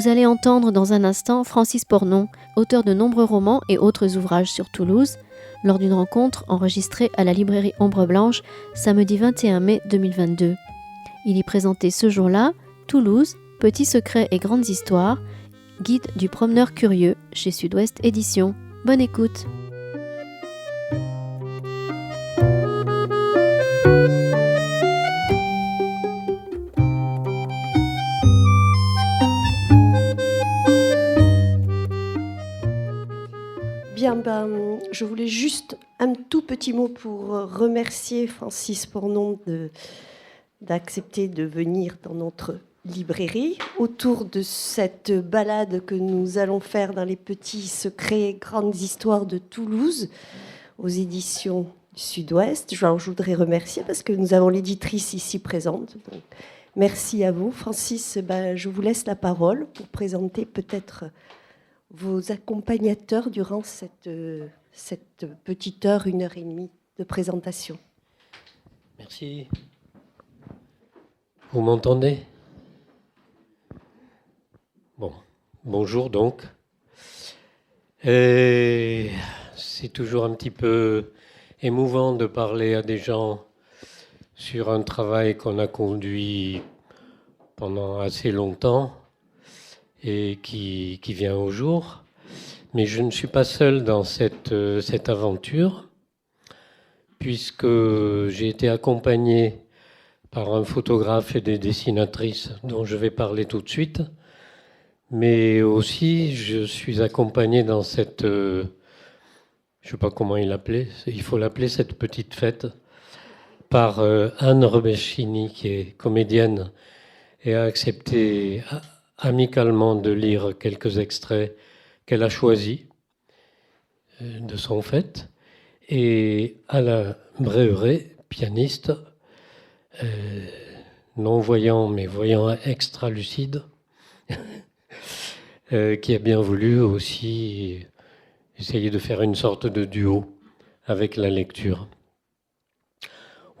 Vous allez entendre dans un instant Francis Pornon, auteur de nombreux romans et autres ouvrages sur Toulouse, lors d'une rencontre enregistrée à la librairie Ombre Blanche samedi 21 mai 2022. Il y présentait ce jour-là Toulouse, petits secrets et grandes histoires, guide du promeneur curieux chez Sud-Ouest Éditions. Bonne écoute. Bien, je voulais juste un tout petit mot pour remercier Francis Pornon d'accepter de venir dans notre librairie autour de cette balade que nous allons faire dans les petits secrets, grandes histoires de Toulouse aux éditions du Sud-Ouest. Je voudrais remercier parce que nous avons l'éditrice ici présente. Donc, merci à vous. Francis, je vous laisse la parole pour présenter peut-être vos accompagnateurs durant cette petite heure, 1h30 de présentation. Merci. Vous m'entendez ? Bon, bonjour donc. Et c'est toujours un petit peu émouvant de parler à des gens sur un travail qu'on a conduit pendant assez longtemps et qui vient au jour. Mais je ne suis pas seul dans cette aventure, puisque j'ai été accompagné par un photographe et des dessinatrices dont je vais parler tout de suite, mais aussi je suis accompagné dans cette, je ne sais pas comment il faut l'appeler cette petite fête, par Anne Rebecchini, qui est comédienne et a accepté amicalement de lire quelques extraits qu'elle a choisis de son fait, et Alain Bréheret, pianiste, non-voyant mais voyant extra-lucide, qui a bien voulu aussi essayer de faire une sorte de duo avec la lecture.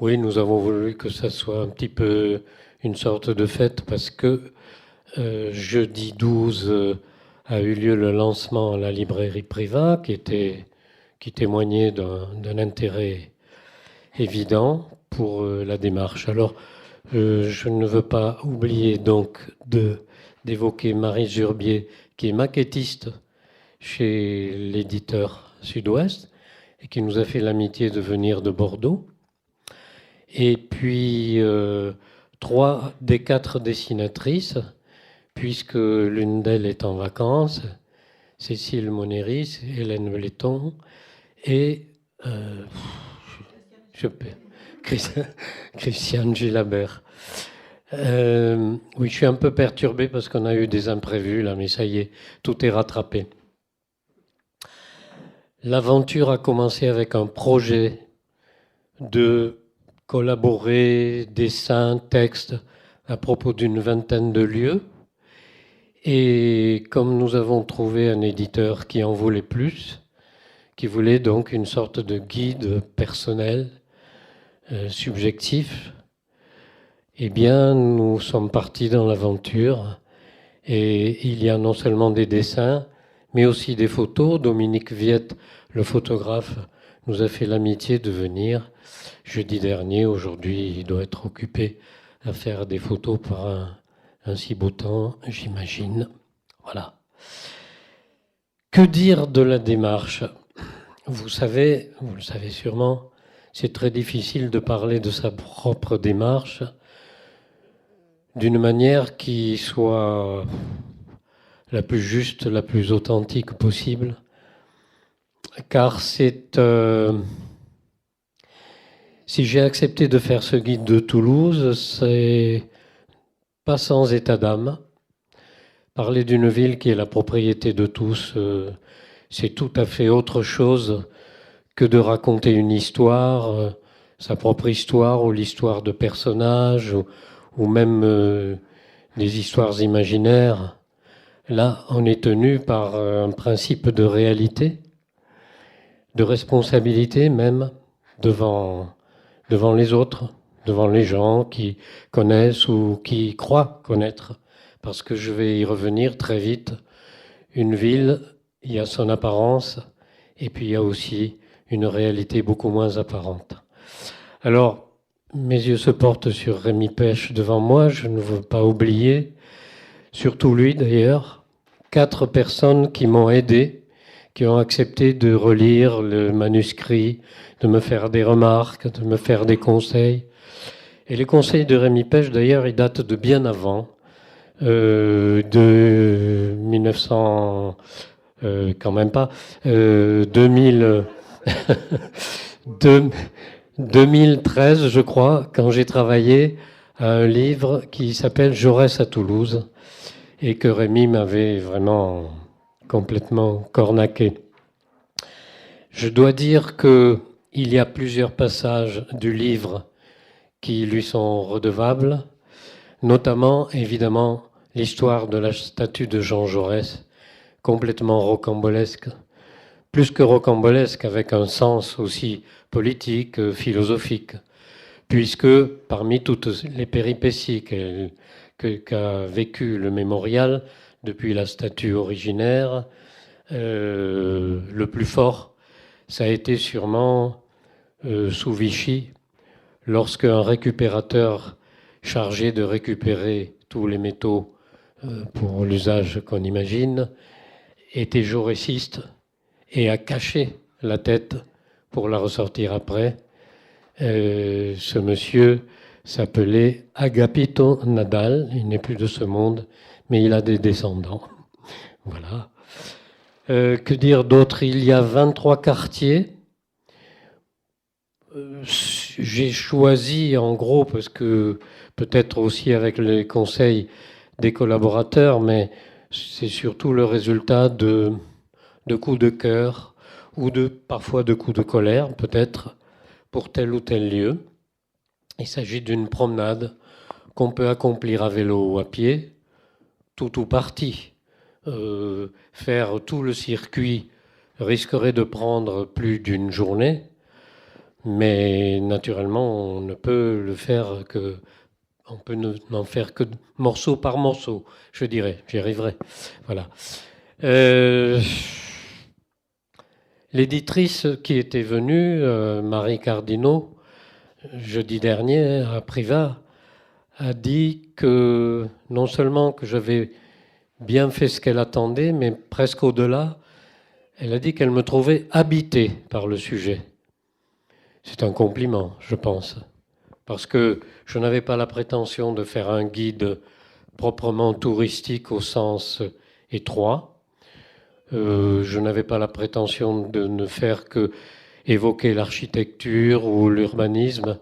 Oui, nous avons voulu que ça soit un petit peu une sorte de fête parce que jeudi 12 a eu lieu le lancement à la librairie Privat qui témoignait d'un intérêt évident pour la démarche. Alors, je ne veux pas oublier donc d'évoquer Marie Zurbier, qui est maquettiste chez l'éditeur Sud-Ouest et qui nous a fait l'amitié de venir de Bordeaux. Et puis, 3 des 4 dessinatrices, puisque l'une d'elles est en vacances, Cécile Monéris, Hélène Bléton et Christiane Gilabert. Oui, je suis un peu perturbé parce qu'on a eu des imprévus là, mais ça y est, tout est rattrapé. L'aventure a commencé avec un projet de collaborer, dessins, textes, à propos d'une vingtaine de lieux. Et comme nous avons trouvé un éditeur qui en voulait plus, qui voulait donc une sorte de guide personnel, subjectif, eh bien, nous sommes partis dans l'aventure. Et il y a non seulement des dessins, mais aussi des photos. Dominique Viette, le photographe, nous a fait l'amitié de venir jeudi dernier. Aujourd'hui, il doit être occupé à faire des photos par un si beau temps, j'imagine. Voilà. Que dire de la démarche ? Vous le savez sûrement, c'est très difficile de parler de sa propre démarche d'une manière qui soit la plus juste, la plus authentique possible, car c'est... Si j'ai accepté de faire ce guide de Toulouse, c'est pas sans état d'âme. Parler d'une ville qui est la propriété de tous, c'est tout à fait autre chose que de raconter une histoire, sa propre histoire ou l'histoire de personnages ou même des histoires imaginaires. Là, on est tenu par un principe de réalité, de responsabilité même devant les autres, devant les gens qui connaissent ou qui croient connaître parce que je vais y revenir très vite. Une ville, il y a son apparence, et puis il y a aussi une réalité beaucoup moins apparente. Alors, mes yeux se portent sur Rémi Pech devant moi, je ne veux pas oublier, surtout lui d'ailleurs, 4 personnes qui m'ont aidé, qui ont accepté de relire le manuscrit, de me faire des remarques, de me faire des conseils. Et les conseils de Rémi Pech, d'ailleurs, ils datent de bien avant, de 1900, quand même pas, 2000, 2013, je crois, quand j'ai travaillé à un livre qui s'appelle Jaurès à Toulouse, et que Rémi m'avait vraiment complètement cornaqué. Je dois dire qu'il y a plusieurs passages du livre qui lui sont redevables, notamment, évidemment, l'histoire de la statue de Jean Jaurès, complètement rocambolesque, plus que rocambolesque, avec un sens aussi politique, philosophique, puisque parmi toutes les péripéties qu'a vécu le mémorial depuis la statue originaire, le plus fort, ça a été sûrement sous Vichy, lorsque un récupérateur chargé de récupérer tous les métaux pour l'usage qu'on imagine était jauréciste et a caché la tête pour la ressortir après. Ce monsieur s'appelait Agapito Nadal, il n'est plus de ce monde, mais il a des descendants. Voilà. Que dire d'autre? Il y a 23 quartiers. J'ai choisi, en gros, parce que peut-être aussi avec les conseils des collaborateurs, mais c'est surtout le résultat de coups de cœur ou parfois de coups de colère, peut-être, pour tel ou tel lieu. Il s'agit d'une promenade qu'on peut accomplir à vélo ou à pied, tout ou partie. Faire tout le circuit risquerait de prendre plus d'une journée, mais naturellement, on ne peut le faire que... On peut n'en faire que morceau par morceau, je dirais. J'y arriverai. Voilà. L'éditrice qui était venue, Marie Cardinaux, jeudi dernier, à Privas, a dit que non seulement que j'avais bien fait ce qu'elle attendait, mais presque au-delà, elle a dit qu'elle me trouvait habité par le sujet. C'est un compliment, je pense, parce que je n'avais pas la prétention de faire un guide proprement touristique au sens étroit. Je n'avais pas la prétention de ne faire que évoquer l'architecture ou l'urbanisme,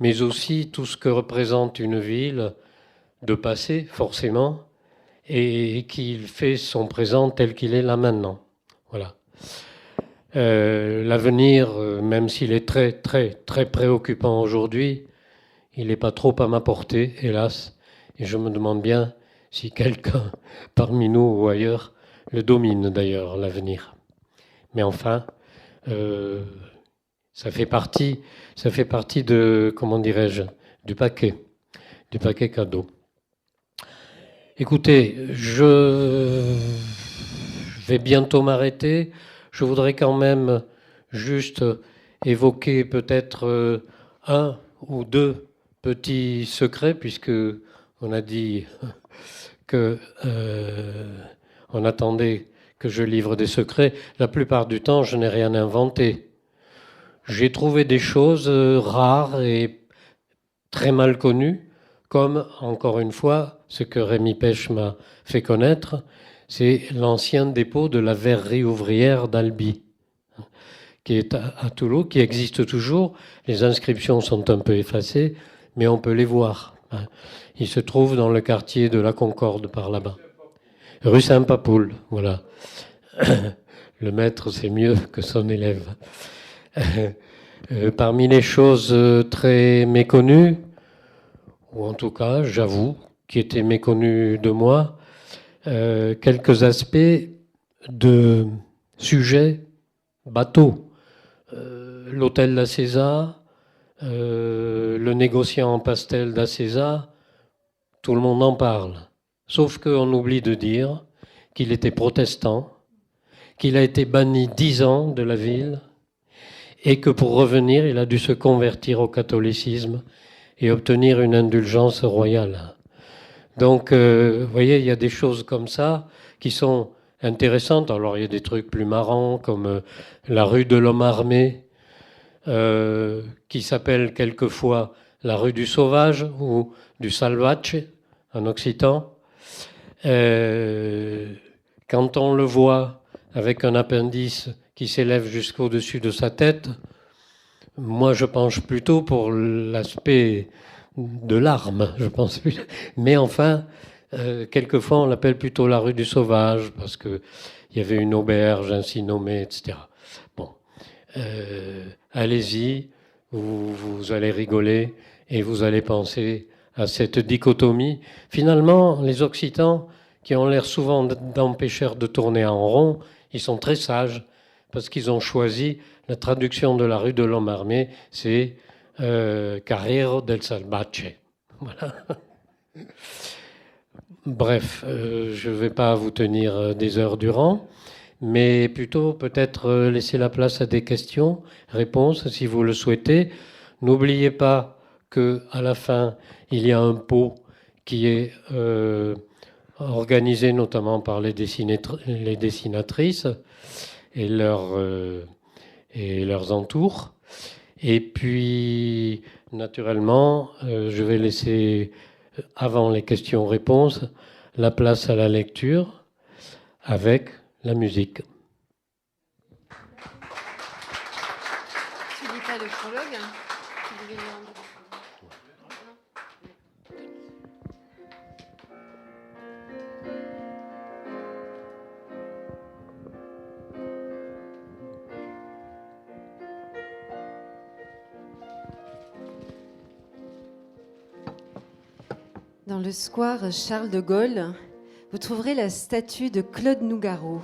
mais aussi tout ce que représente une ville de passé, forcément, et qui fait son présent tel qu'il est là maintenant. Voilà. L'avenir, même s'il est très, très, très préoccupant aujourd'hui, il n'est pas trop à ma portée, hélas, et je me demande bien si quelqu'un parmi nous ou ailleurs le domine d'ailleurs, l'avenir. Mais enfin, ça fait partie de, comment dirais-je, du paquet cadeau. Écoutez, je vais bientôt m'arrêter. Je voudrais quand même juste évoquer peut-être un ou deux petits secrets, puisque on a dit que on attendait que je livre des secrets. La plupart du temps, je n'ai rien inventé. J'ai trouvé des choses rares et très mal connues, comme, encore une fois, ce que Rémi Pech m'a fait connaître, c'est l'ancien dépôt de la verrerie ouvrière d'Albi, qui est à Toulouse, qui existe toujours. Les inscriptions sont un peu effacées, mais on peut les voir. Il se trouve dans le quartier de la Concorde, par là-bas. Rue Saint-Papoul, voilà. Le maître, c'est mieux que son élève. Parmi les choses très méconnues, ou en tout cas, j'avoue, qui étaient méconnues de moi, quelques aspects de sujets bateaux. L'hôtel d'Acésa, le négociant en pastel d'Acésa, tout le monde en parle. Sauf qu'on oublie de dire qu'il était protestant, qu'il a été banni 10 ans de la ville et que pour revenir, il a dû se convertir au catholicisme et obtenir une indulgence royale. Donc, vous voyez, il y a des choses comme ça qui sont intéressantes. Alors, il y a des trucs plus marrants comme la rue de l'Homme Armé, qui s'appelle quelquefois la rue du Sauvage ou du Salvace en occitan. Quand on le voit avec un appendice qui s'élève jusqu'au-dessus de sa tête, moi je penche plutôt pour l'aspect de l'arme, je pense. Mais enfin, quelquefois on l'appelle plutôt la rue du Sauvage parce qu'il y avait une auberge ainsi nommée, etc. Bon, allez-y, vous allez rigoler et vous allez penser à cette dichotomie. Finalement, les Occitans, qui ont l'air souvent d'empêcheurs de tourner en rond, ils sont très sages parce qu'ils ont choisi la traduction de la rue de l'Homme Armé, c'est Carrero del Salvace. Voilà. Bref, je ne vais pas vous tenir des heures durant, mais plutôt peut-être laisser la place à des questions, réponses si vous le souhaitez. N'oubliez pas qu'à la fin, il y a un pot qui est organisé notamment par les dessinatrices et leurs entours. Et puis, naturellement, je vais laisser, avant les questions-réponses, la place à la lecture avec la musique. Tu lis pas le prologue, hein? Dans le square Charles de Gaulle, vous trouverez la statue de Claude Nougaro.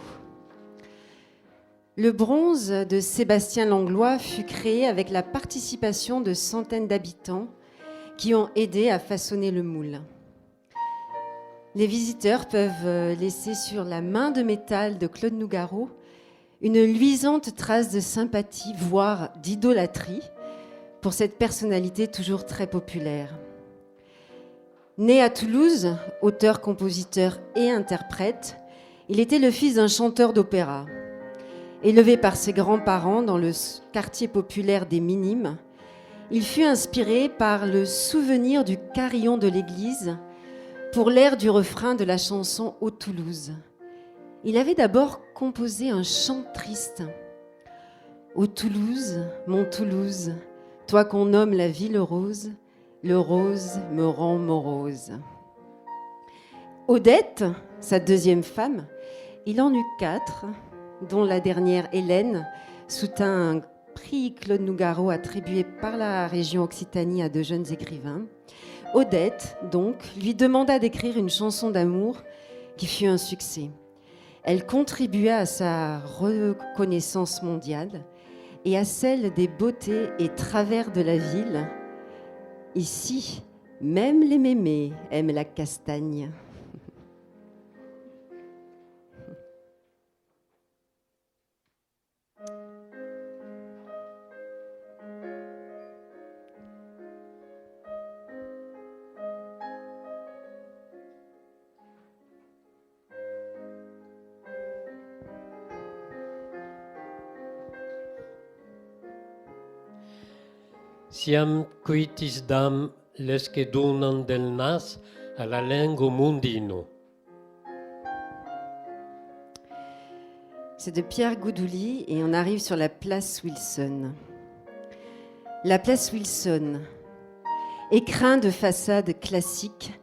Le bronze de Sébastien Langlois fut créé avec la participation de centaines d'habitants qui ont aidé à façonner le moule. Les visiteurs peuvent laisser sur la main de métal de Claude Nougaro une luisante trace de sympathie, voire d'idolâtrie, pour cette personnalité toujours très populaire. Né à Toulouse, auteur, compositeur et interprète, il était le fils d'un chanteur d'opéra. Élevé par ses grands-parents dans le quartier populaire des Minimes, il fut inspiré par le souvenir du carillon de l'église pour l'air du refrain de la chanson « Ô Toulouse ». Il avait d'abord composé un chant triste. « Ô Toulouse, mon Toulouse, toi qu'on nomme la ville rose, le rose me rend morose. » Odette, sa deuxième femme, il en eut 4, dont la dernière, Hélène, soutint un prix Claude Nougaro attribué par la région Occitanie à 2 jeunes écrivains. Odette, donc, lui demanda d'écrire une chanson d'amour qui fut un succès. Elle contribua à sa reconnaissance mondiale et à celle des beautés et travers de la ville. Ici, même les mémés aiment la castagne. Siam quitis dam lesque donan del nas à la lingo mundino. C'est de Pierre Goudouli et on arrive sur la place Wilson. La place Wilson, écrin de façade classique,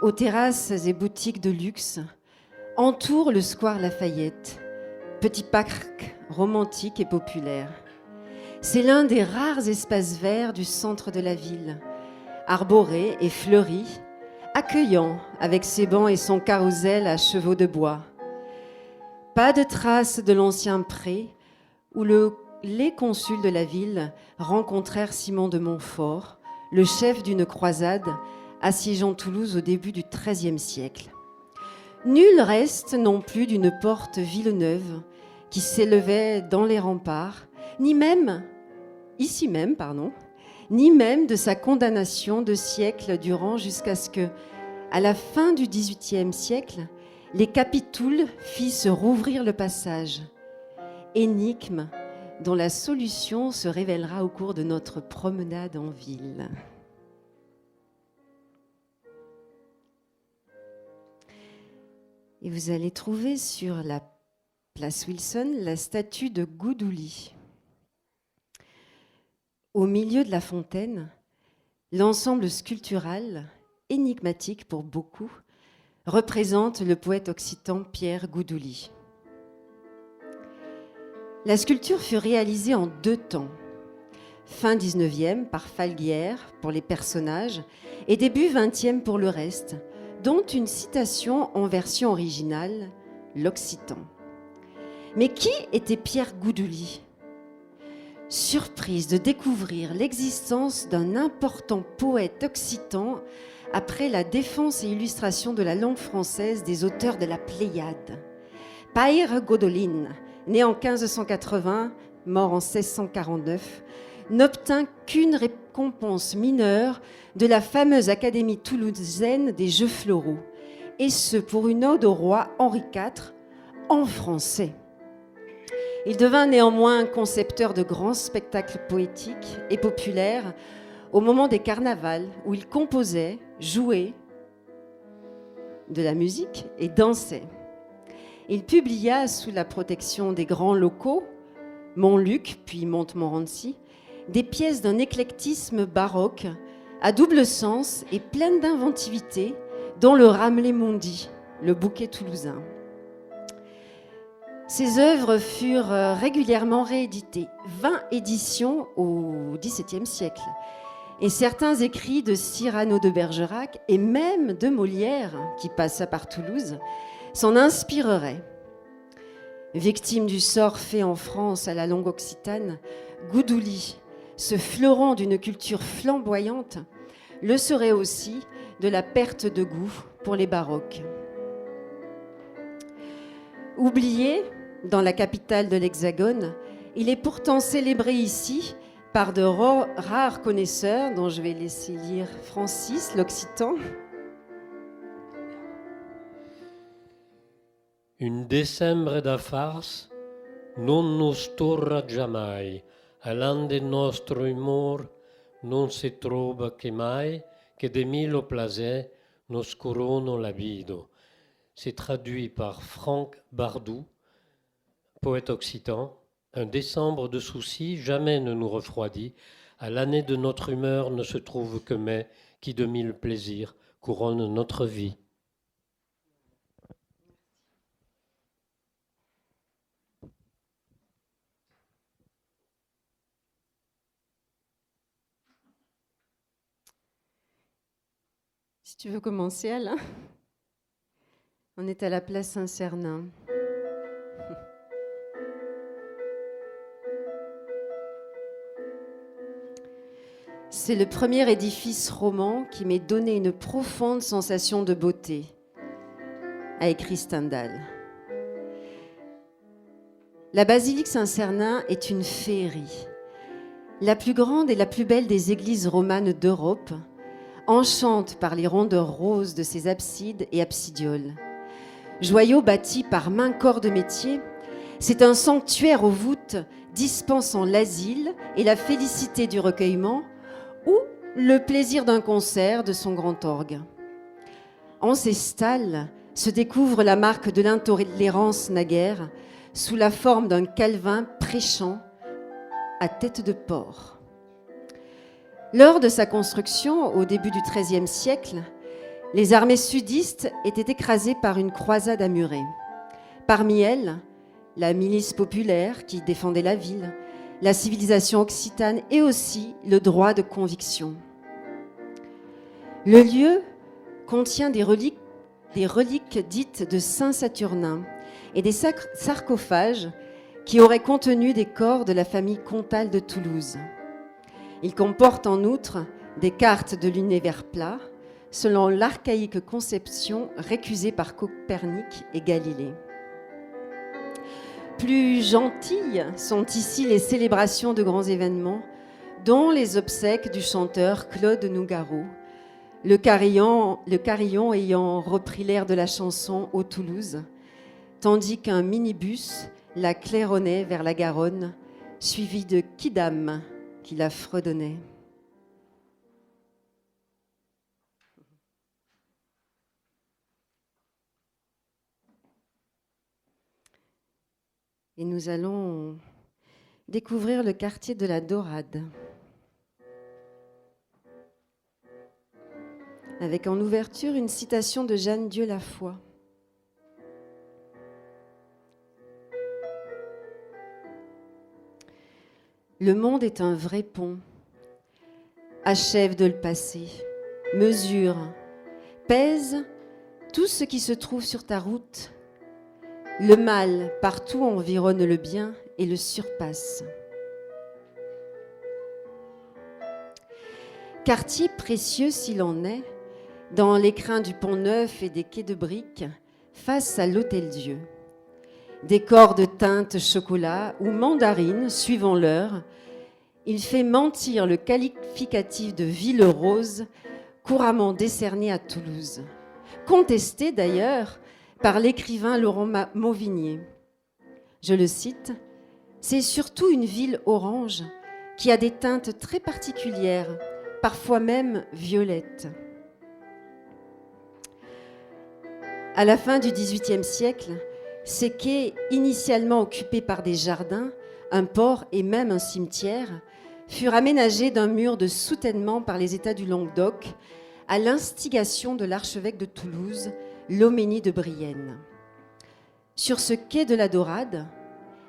aux terrasses et boutiques de luxe, entoure le square Lafayette, petit parc romantique et populaire. C'est l'un des rares espaces verts du centre de la ville, arboré et fleuri, accueillant avec ses bancs et son carrousel à chevaux de bois. Pas de traces de l'ancien pré où les consuls de la ville rencontrèrent Simon de Montfort, le chef d'une croisade assiégeant Toulouse au début du XIIIe siècle. Nul reste non plus d'une porte villeneuve qui s'élevait dans les remparts, ni même, ici même, pardon, ni même de sa condamnation de siècles durant jusqu'à ce que, à la fin du XVIIIe siècle, les capitouls fissent rouvrir le passage. Énigme dont la solution se révélera au cours de notre promenade en ville. Et vous allez trouver sur la place Wilson la statue de Goudouli. Au milieu de la fontaine, l'ensemble sculptural, énigmatique pour beaucoup, représente le poète occitan Pierre Goudouli. La sculpture fut réalisée en 2 temps, fin 19e par Falguière pour les personnages et début 20e pour le reste, dont une citation en version originale, l'occitan. Mais qui était Pierre Goudouli ? Surprise de découvrir l'existence d'un important poète occitan après la défense et illustration de la langue française des auteurs de la Pléiade. Pere Godolin, né en 1580, mort en 1649, n'obtint qu'une récompense mineure de la fameuse Académie toulousaine des Jeux floraux, et ce pour une ode au roi Henri IV en français. Il devint néanmoins concepteur de grands spectacles poétiques et populaires au moment des carnavals où il composait, jouait de la musique et dansait. Il publia sous la protection des grands locaux, Montluc puis Montmorency, des pièces d'un éclectisme baroque à double sens et pleine d'inventivité, dont le Ramlay-Mondi, le bouquet toulousain. Ces œuvres furent régulièrement rééditées, 20 éditions au XVIIe siècle, et certains écrits de Cyrano de Bergerac et même de Molière, qui passa par Toulouse, s'en inspireraient. Victime du sort fait en France à la langue occitane, Goudouli, ce fleuron d'une culture flamboyante, le serait aussi de la perte de goût pour les baroques. Oublié dans la capitale de l'Hexagone, il est pourtant célébré ici par de rares connaisseurs, dont je vais laisser lire Francis, l'occitan. Un decembre da fars non nos torra giammai, all'ande nostro humor non se trova che mai, che de mille plaisirs nos corono la vido. C'est traduit par Franck Bardou, poète occitan. Un décembre de soucis jamais ne nous refroidit. À l'année de notre humeur ne se trouve que mai, qui de mille plaisirs couronne notre vie. Si tu veux commencer, Alain. On est à la place Saint-Cernin. C'est le premier édifice roman qui m'ait donné une profonde sensation de beauté, a écrit Stendhal. La basilique Saint-Cernin est une féerie, la plus grande et la plus belle des églises romanes d'Europe, enchante par les rondeurs roses de ses absides et absidioles. Joyau bâti par main corps de métier, c'est un sanctuaire aux voûtes dispensant l'asile et la félicité du recueillement ou le plaisir d'un concert de son grand orgue. En ces stalles se découvre la marque de l'intolérance naguère sous la forme d'un Calvin prêchant à tête de porc. Lors de sa construction, au début du XIIIe siècle, les armées sudistes étaient écrasées par une croisade à Muret. Parmi elles, la milice populaire qui défendait la ville, la civilisation occitane et aussi le droit de conviction. Le lieu contient des reliques dites de Saint-Saturnin et des sarcophages qui auraient contenu des corps de la famille comtale de Toulouse. Il comporte en outre des cartes de l'univers plat, selon l'archaïque conception récusée par Copernic et Galilée. Plus gentilles sont ici les célébrations de grands événements, dont les obsèques du chanteur Claude Nougaro, le carillon ayant repris l'air de la chanson au Toulouse, tandis qu'un minibus la claironnait vers la Garonne, suivi de Kidam qui la fredonnait. Et nous allons découvrir le quartier de la Dorade, avec en ouverture une citation de Jeanne Dieu-Lafoy. Le monde est un vrai pont. Achève de le passer, mesure, pèse tout ce qui se trouve sur ta route. Le mal partout environne le bien et le surpasse. Quartier précieux s'il en est, dans l'écrin du Pont-Neuf et des quais de briques, face à l'Hôtel-Dieu. Décor de teintes chocolat ou mandarine, suivant l'heure, il fait mentir le qualificatif de ville rose couramment décerné à Toulouse. Contesté d'ailleurs par l'écrivain Laurent Mauvignier. Je le cite, « C'est surtout une ville orange qui a des teintes très particulières, parfois même violettes. » À la fin du XVIIIe siècle, ces quais, initialement occupés par des jardins, un port et même un cimetière, furent aménagés d'un mur de soutènement par les États du Languedoc à l'instigation de l'archevêque de Toulouse, Loménie de Brienne. Sur ce quai de la Dorade,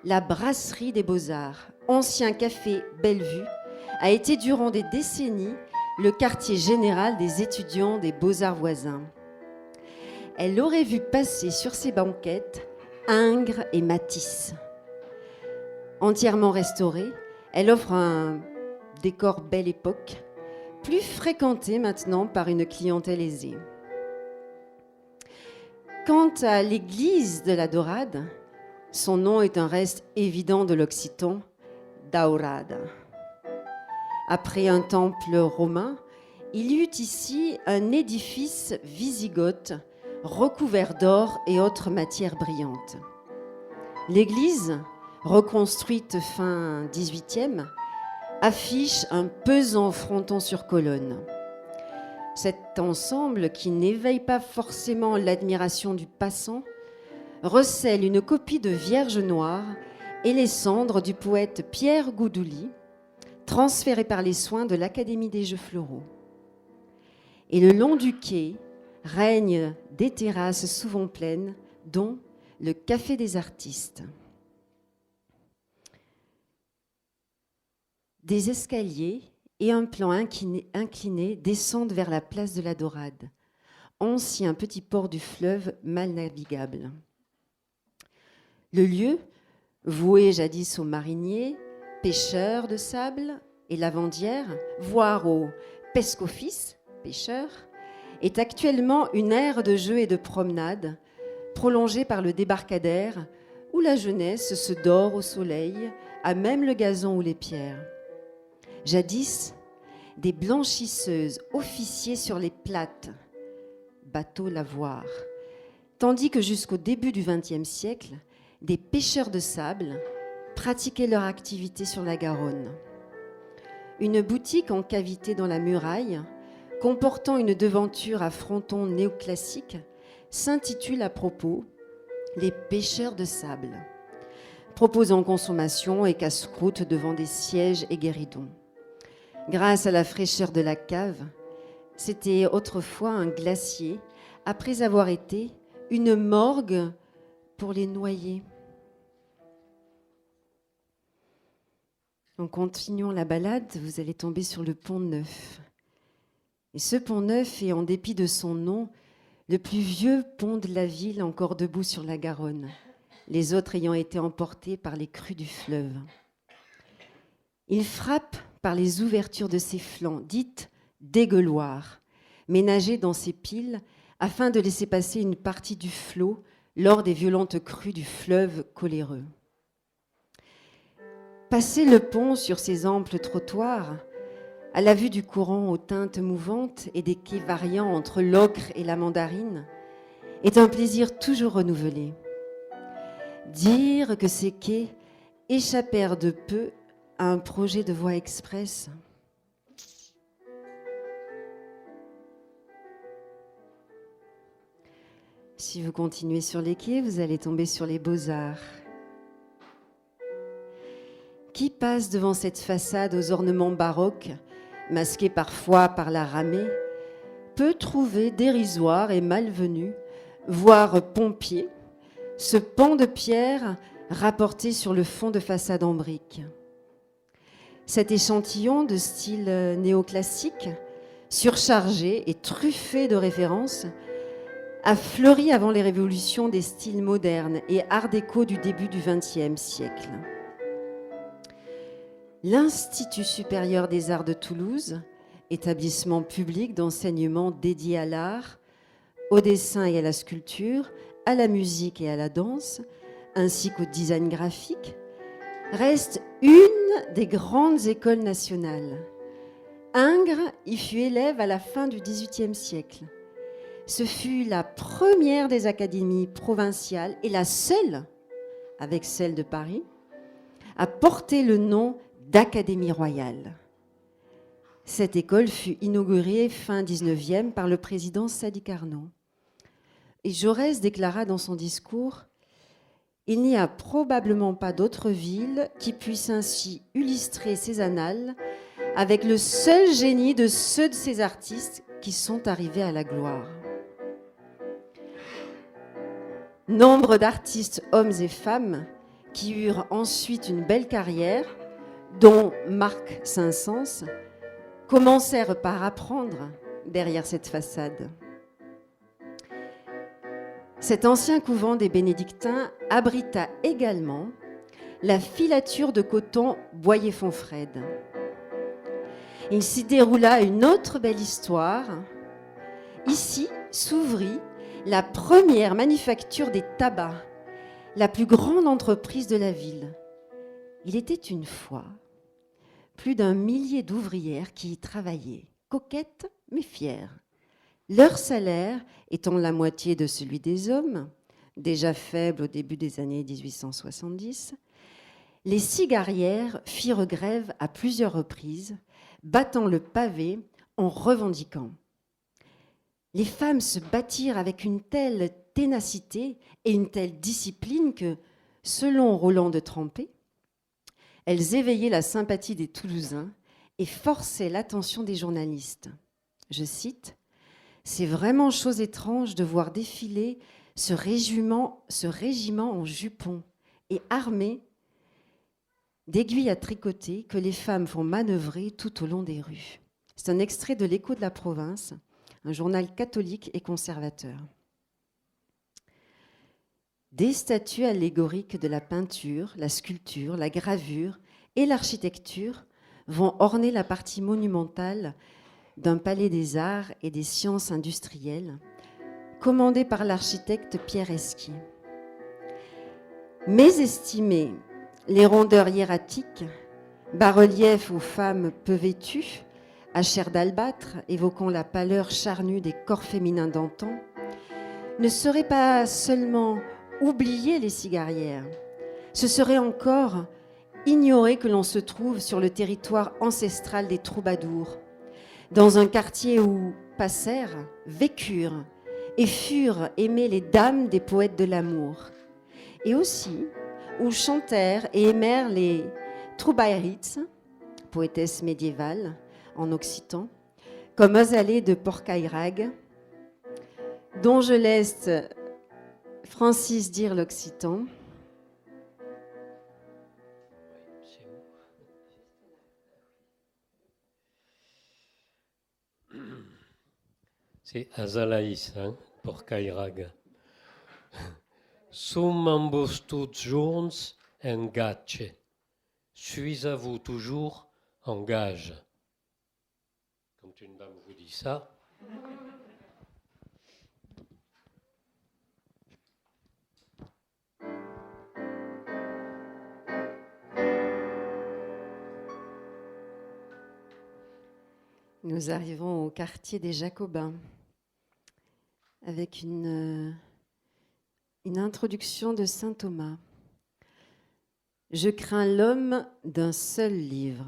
la brasserie des Beaux-Arts, ancien café Bellevue, a été durant des décennies le quartier général des étudiants des Beaux-Arts voisins. Elle aurait vu passer sur ses banquettes Ingres et Matisse. Entièrement restaurée, elle offre un décor belle époque, plus fréquenté maintenant par une clientèle aisée. Quant à l'église de la Dorade, son nom est un reste évident de l'occitan, Daurada. Après un temple romain, il y eut ici un édifice wisigothe recouvert d'or et autres matières brillantes. L'église, reconstruite fin XVIIIe, affiche un pesant fronton sur colonne. Cet ensemble, qui n'éveille pas forcément l'admiration du passant, recèle une copie de Vierge noire et les cendres du poète Pierre Goudouli, transférées par les soins de l'Académie des Jeux Floraux. Et le long du quai règnent des terrasses souvent pleines, dont le Café des Artistes. Des escaliers et un plan incliné descendent vers la place de la Dorade, ancien petit port du fleuve mal navigable. Le lieu, voué jadis aux mariniers, pêcheurs de sable et lavandières, voire aux pescofis, pêcheurs, est actuellement une aire de jeux et de promenade prolongée par le débarcadère où la jeunesse se dort au soleil, à même le gazon ou les pierres. Jadis, des blanchisseuses officiaient sur les plates, bateaux lavoirs, tandis que jusqu'au début du XXe siècle, des pêcheurs de sable pratiquaient leur activité sur la Garonne. Une boutique en cavité dans la muraille, comportant une devanture à fronton néoclassique, s'intitule à propos « Les pêcheurs de sable », proposant consommation et casse-croûte devant des sièges et guéridons. Grâce à la fraîcheur de la cave, c'était autrefois un glacier, après avoir été une morgue pour les noyés. En continuant la balade, vous allez tomber sur le Pont-Neuf. Et ce Pont-Neuf est, en dépit de son nom, le plus vieux pont de la ville encore debout sur la Garonne, les autres ayant été emportés par les crues du fleuve. Il frappe par les ouvertures de ses flancs, dites dégueuloirs, ménagés dans ces piles afin de laisser passer une partie du flot lors des violentes crues du fleuve coléreux. Passer le pont sur ces amples trottoirs, à la vue du courant aux teintes mouvantes et des quais variant entre l'ocre et la mandarine, est un plaisir toujours renouvelé. Dire que ces quais échappèrent de peu à un projet de voie express. Si vous continuez sur les quais, vous allez tomber sur les Beaux-Arts. Qui passe devant cette façade aux ornements baroques, masqués parfois par la ramée, peut trouver dérisoire et malvenu, voire pompier, ce pan de pierre rapporté sur le fond de façade en briques. Cet échantillon de style néoclassique, surchargé et truffé de références, a fleuri avant les révolutions des styles modernes et art déco du début du XXe siècle. L'Institut supérieur des arts de Toulouse, établissement public d'enseignement dédié à l'art, au dessin et à la sculpture, à la musique et à la danse, ainsi qu'au design graphique, reste une des grandes écoles nationales. Ingres y fut élève à la fin du XVIIIe siècle. Ce fut la première des académies provinciales et la seule, avec celle de Paris, à porter le nom d'Académie royale. Cette école fut inaugurée fin 19e par le président Sadi Carnot. Et Jaurès déclara dans son discours « Il n'y a probablement pas d'autre ville qui puisse ainsi illustrer ses annales avec le seul génie de ceux de ces artistes qui sont arrivés à la gloire. » Nombre d'artistes, hommes et femmes, qui eurent ensuite une belle carrière, dont Marc Saint-Saëns, commencèrent par apprendre derrière cette façade. Cet ancien couvent des Bénédictins abrita également la filature de coton Boyer-Fonfrède. Il s'y déroula une autre belle histoire. Ici s'ouvrit la première manufacture des tabacs, la plus grande entreprise de la ville. Il était une fois plus d'1 millier d'ouvrières qui y travaillaient, coquettes mais fières. Leur salaire étant la moitié de celui des hommes, déjà faible au début des années 1870, les cigarières firent grève à plusieurs reprises, battant le pavé en revendiquant. Les femmes se battirent avec une telle ténacité et une telle discipline que, selon Roland de Trempé, elles éveillaient la sympathie des Toulousains et forçaient l'attention des journalistes. Je cite, « C'est vraiment chose étrange de voir défiler ce régiment en jupons et armé d'aiguilles à tricoter que les femmes font manœuvrer tout au long des rues. » C'est un extrait de l'Écho de la province, un journal catholique et conservateur. Des statues allégoriques de la peinture, la sculpture, la gravure et l'architecture vont orner la partie monumentale d'un palais des arts et des sciences industrielles, commandé par l'architecte Pierre Esquier. Mésestimées, les rondeurs hiératiques, bas-reliefs aux femmes peu vêtues, à chair d'albâtre, évoquant la pâleur charnue des corps féminins d'antan, ne seraient pas seulement oublier les cigarières, ce serait encore ignorer que l'on se trouve sur le territoire ancestral des troubadours, dans un quartier où passèrent, vécurent et furent aimées les dames des poètes de l'amour, et aussi où chantèrent et aimèrent les troubaïrites, poétesses médiévales en occitan, comme Azalée de Porcaïrag, dont je laisse Francis dire l'occitan. C'est Azalaïs, hein, Porcaïrag. Sum ambos tous journs en gace. Suis à vous toujours en gage. Quand une dame vous dit ça, Nous arrivons au quartier des Jacobins avec une introduction de saint Thomas. Je crains l'homme d'un seul livre.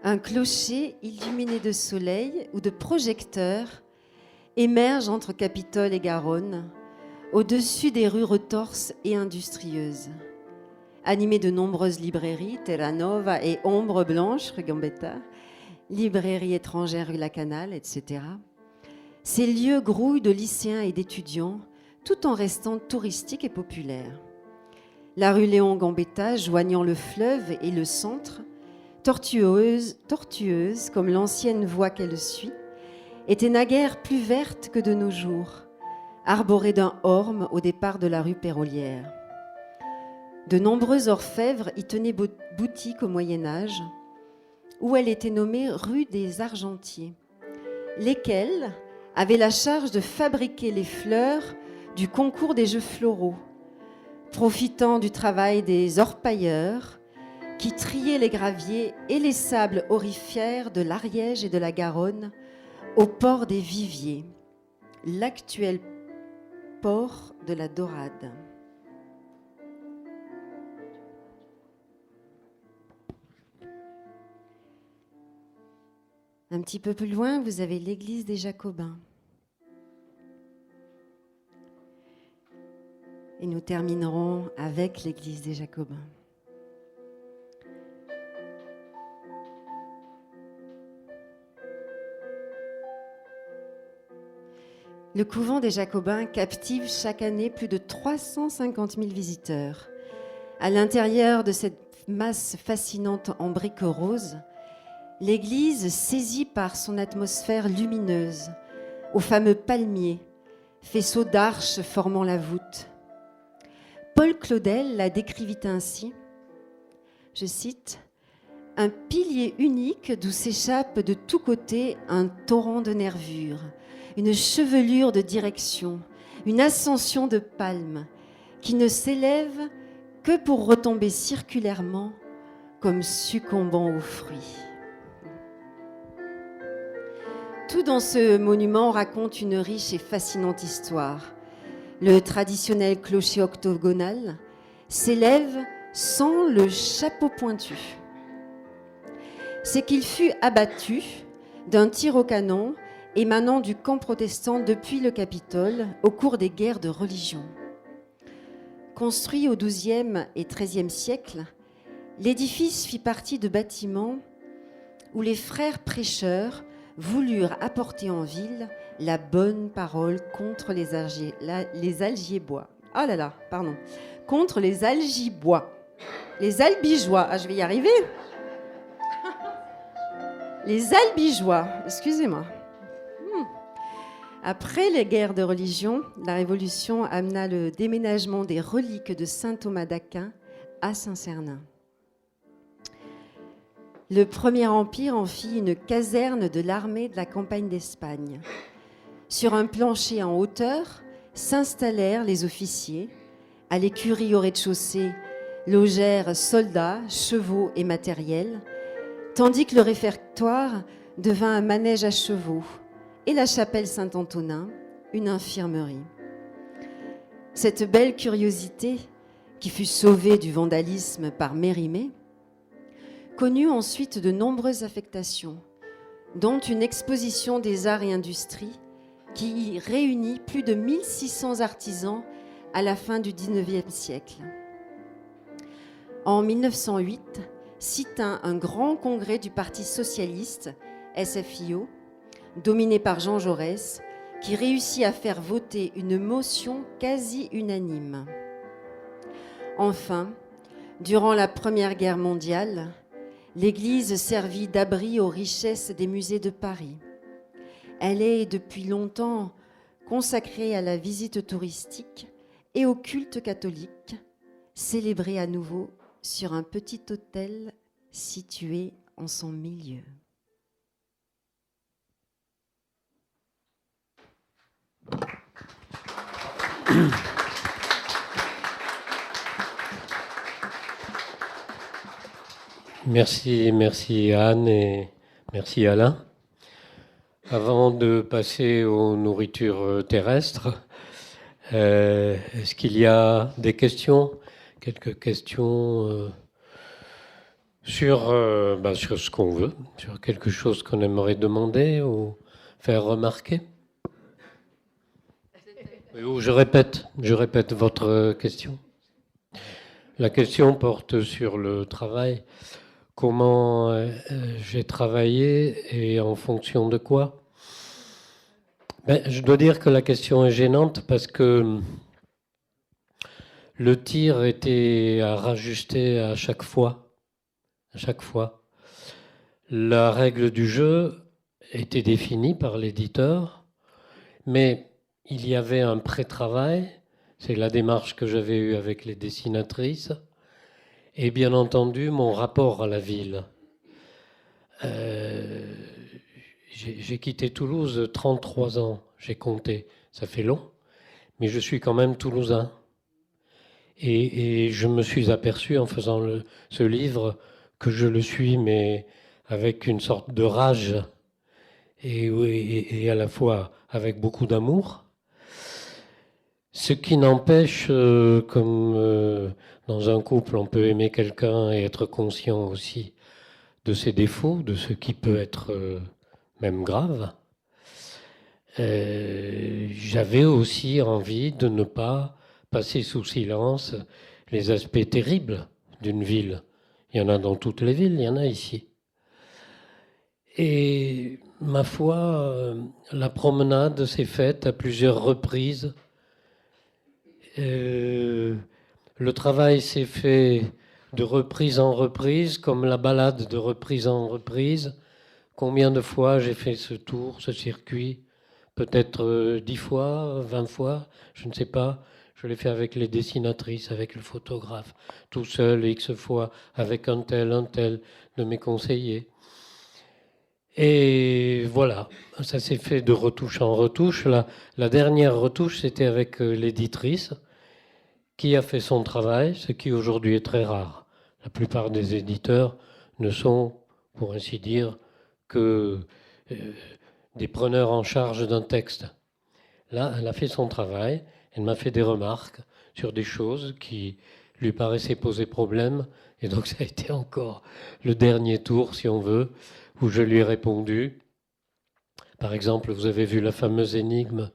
Un clocher illuminé de soleil ou de projecteurs émerge entre Capitole et Garonne, au-dessus des rues retorses et industrieuses. Animé de nombreuses librairies, Terra Nova et Ombre Blanche, rue Gambetta, librairies étrangères, rue Lacanal, etc. Ces lieux grouillent de lycéens et d'étudiants, tout en restant touristiques et populaires. La rue Léon Gambetta, joignant le fleuve et le centre, tortueuse comme l'ancienne voie qu'elle suit, était naguère plus verte que de nos jours, arborée d'un orme au départ de la rue Pérolière. De nombreux orfèvres y tenaient boutique au Moyen-Âge, où elle était nommée rue des Argentiers, lesquels avaient la charge de fabriquer les fleurs du concours des jeux floraux, profitant du travail des orpailleurs qui triaient les graviers et les sables aurifères de l'Ariège et de la Garonne au port des Viviers, l'actuel port de la Dorade. Un petit peu plus loin, vous avez l'église des Jacobins. Et nous terminerons avec l'église des Jacobins. Le couvent des Jacobins captive chaque année plus de 350 000 visiteurs. À l'intérieur de cette masse fascinante en briques roses, l'église, saisie par son atmosphère lumineuse, aux fameux palmiers, faisceaux d'arches formant la voûte. Paul Claudel la décrivit ainsi, je cite, « Un pilier unique d'où s'échappe de tous côtés un torrent de nervures, une chevelure de direction, une ascension de palmes qui ne s'élève que pour retomber circulairement comme succombant aux fruits. » Tout dans ce monument raconte une riche et fascinante histoire. Le traditionnel clocher octogonal s'élève sans le chapeau pointu. C'est qu'il fut abattu d'un tir au canon émanant du camp protestant depuis le Capitole au cours des guerres de religion. Construit au XIIe et XIIIe siècle, l'édifice fit partie de bâtiments où les frères prêcheurs voulurent apporter en ville la bonne parole contre les algibois. Oh là là, pardon. Contre les algibois. Les albigeois. Ah, je vais y arriver. Les albigeois, excusez-moi. Après les guerres de religion, la Révolution amena le déménagement des reliques de saint Thomas d'Aquin à Saint-Cernin. Le Premier Empire en fit une caserne de l'armée de la campagne d'Espagne. Sur un plancher en hauteur s'installèrent les officiers. À l'écurie au rez-de-chaussée logèrent soldats, chevaux et matériel, tandis que le réfectoire devint un manège à chevaux et la chapelle Saint-Antonin, une infirmerie. Cette belle curiosité, qui fut sauvée du vandalisme par Mérimée, connut ensuite de nombreuses affectations, dont une exposition des arts et industries qui y réunit plus de 1600 artisans à la fin du XIXe siècle. En 1908, s'y tint un grand congrès du Parti socialiste, SFIO, dominé par Jean Jaurès, qui réussit à faire voter une motion quasi unanime. Enfin, durant la Première Guerre mondiale, l'église servit d'abri aux richesses des musées de Paris. Elle est depuis longtemps consacré à la visite touristique et au culte catholique, célébré à nouveau sur un petit autel situé en son milieu. Merci Anne et merci Alain. Avant de passer aux nourritures terrestres, est-ce qu'il y a des questions? Quelques questions sur ce qu'on veut, sur quelque chose qu'on aimerait demander ou faire remarquer? Ou je répète votre question. La question porte sur le travail. Comment j'ai travaillé et en fonction de quoi? Je dois dire que la question est gênante parce que le tir était à rajuster à chaque fois. La règle du jeu était définie par l'éditeur, mais il y avait un pré-travail, c'est la démarche que j'avais eue avec les dessinatrices, et bien entendu mon rapport à la ville. J'ai quitté Toulouse 33 ans, j'ai compté, ça fait long, mais je suis quand même toulousain. Et je me suis aperçu en faisant ce livre que je le suis, mais avec une sorte de rage et à la fois avec beaucoup d'amour. Ce qui n'empêche, comme dans un couple, on peut aimer quelqu'un et être conscient aussi de ses défauts, de ce qui peut être même grave. J'avais aussi envie de ne pas passer sous silence les aspects terribles d'une ville. Il y en a dans toutes les villes, il y en a ici. Et ma foi, la promenade s'est faite à plusieurs reprises. Le travail s'est fait de reprise en reprise, comme la balade de reprise en reprise. Combien de fois j'ai fait ce tour, ce circuit? Peut-être 10 fois, 20 fois, je ne sais pas. Je l'ai fait avec les dessinatrices, avec le photographe, tout seul, X fois, avec un tel de mes conseillers. Et voilà, ça s'est fait de retouche en retouche. La dernière retouche, c'était avec l'éditrice, qui a fait son travail, ce qui aujourd'hui est très rare. La plupart des éditeurs ne sont, pour ainsi dire, que des preneurs en charge d'un texte. Là, elle a fait son travail, elle m'a fait des remarques sur des choses qui lui paraissaient poser problème, et donc ça a été encore le dernier tour, si on veut, où je lui ai répondu. Par exemple, vous avez vu la fameuse énigme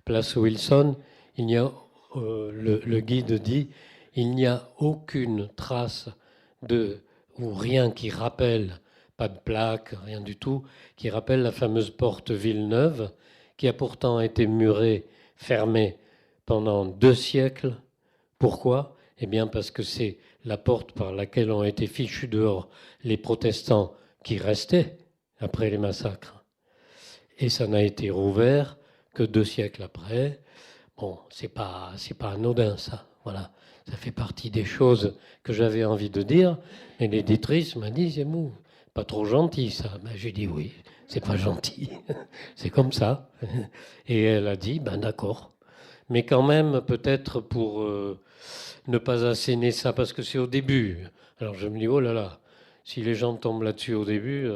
Place Wilson, il n'y a, le guide dit, il n'y a aucune trace ou rien qui rappelle, pas de plaque, rien du tout, qui rappelle la fameuse porte Villeneuve, qui a pourtant été murée, fermée pendant 2 siècles. Pourquoi? Eh bien parce que c'est la porte par laquelle ont été fichus dehors les protestants qui restaient après les massacres. Et ça n'a été rouvert que 2 siècles après. Bon, c'est pas anodin ça. Voilà, ça fait partie des choses que j'avais envie de dire. Et l'éditrice m'a dit, c'est mou, pas trop gentil ça. Ben, j'ai dit oui, c'est pas gentil, c'est comme ça. Et elle a dit, ben d'accord. Mais quand même, peut-être pour ne pas asséner ça, parce que c'est au début. Alors je me dis, oh là là, si les gens tombent là-dessus au début,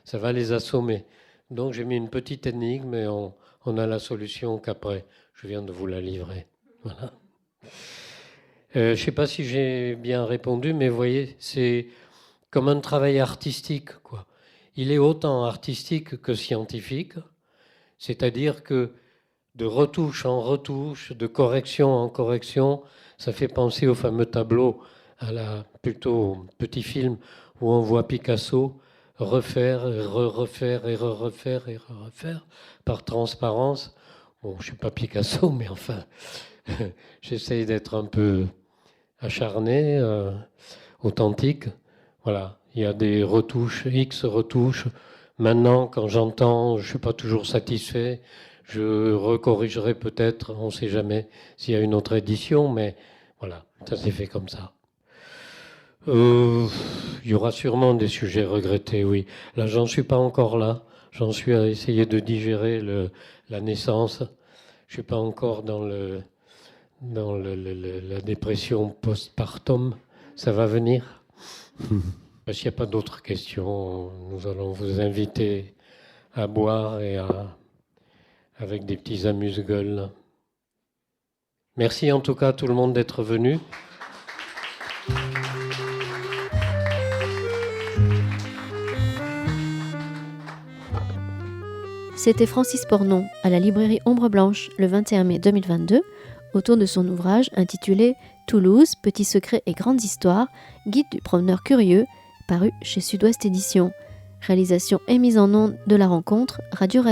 ça va les assommer. Donc j'ai mis une petite énigme et on a la solution qu'après. Je viens de vous la livrer. Voilà. Je ne sais pas si j'ai bien répondu, mais vous voyez, c'est comme un travail artistique, quoi. Il est autant artistique que scientifique, c'est-à-dire que de retouche en retouche, de correction en correction, ça fait penser au fameux tableau, plutôt petit film où on voit Picasso refaire, refaire, et refaire, et refaire, par transparence. Bon, je ne suis pas Picasso, mais enfin, j'essaye d'être un peu acharné, authentique. Voilà, il y a des retouches, X retouches. Maintenant, quand j'entends, je ne suis pas toujours satisfait, Je recorrigerai peut-être, on ne sait jamais s'il y a une autre édition, mais voilà, ça s'est fait comme ça. Il y aura sûrement des sujets regrettés, oui. Là, j'en suis pas encore là. J'en suis à essayer de digérer la naissance. Je suis pas encore dans la dépression postpartum. Ça va venir. S'il n'y a pas d'autres questions, nous allons vous inviter à boire et avec des petits amuse-gueules. Merci en tout cas à tout le monde d'être venu. C'était Francis Pornon à la librairie Ombre Blanche le 21 mai 2022 autour de son ouvrage intitulé Toulouse, petits secrets et grandes histoires, guide du promeneur curieux, paru chez Sud-Ouest Éditions. Réalisation et mise en onde de la rencontre Radio.